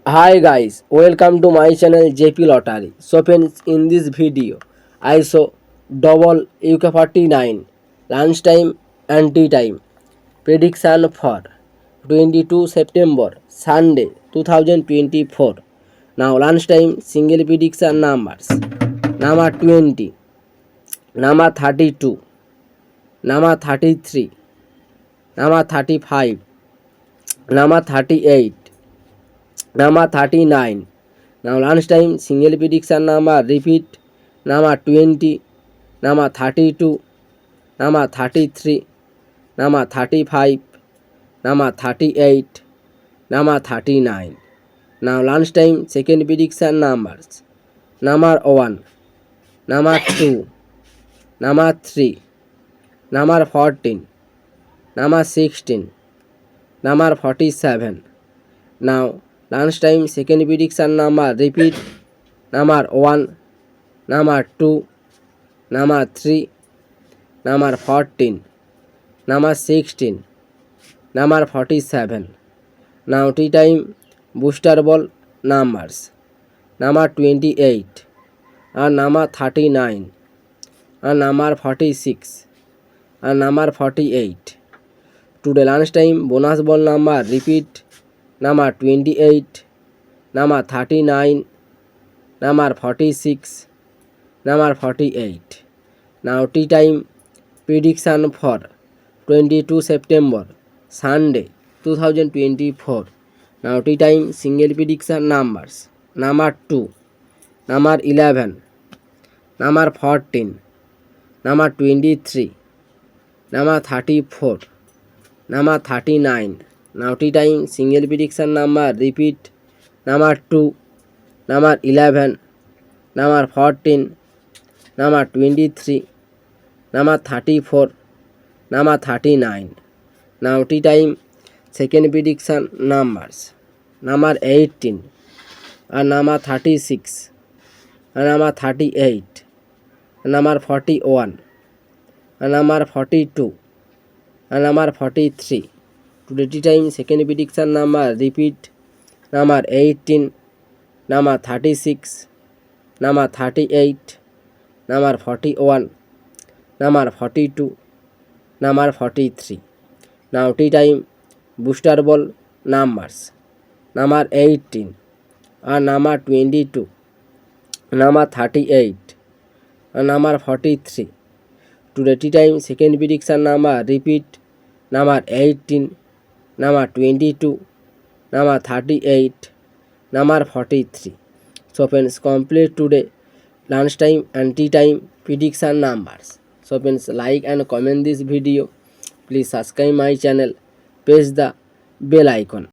Hi guys, welcome to my channel JP Lottery. So friends, in this video, I saw double UK49 lunchtime and tea time prediction for 22 September Sunday 2024. Now lunchtime single prediction numbers: number 20, number 32, number 33, number 35, number 38, number 39. Now lunchtime single prediction number repeat: number 20, number 32, number 33, number 35, number 38, number 39. Now lunchtime second prediction numbers: number 1, number 2, number 3, number 14, number 16, number 47. Now lunchtime second prediction number repeat: number 1, number 2, number 3, number 14, number 16, number 47. Now tea time booster ball numbers: number 28 and number 39 and number 46 and number 48. Today lunchtime bonus ball number repeat: number 28, number 39, number 46, number 48. Now tea time prediction for 22 September Sunday 2024. Now tea time single prediction numbers: number 2, number 11, number 14, number 23, number 34, number 39. Now tea time single prediction number repeat: number 2, number 11, number 14, number 23, number 34, number 39. Now tea time second prediction numbers: number 18 and number 36 and number 38 and number 41 and number 42 and number 43. Today tea time second prediction number repeat: number 18, number 36, number 38, number 41, number 42, number 43. Now tea time booster ball numbers: number 18 and number 22, number 38 and number 43. Today tea time second prediction number repeat: number 18, number 22, number 38, number 43. So friends, complete today lunchtime and tea time prediction numbers. So friends, like and comment this video. Please subscribe my channel. Press the bell icon.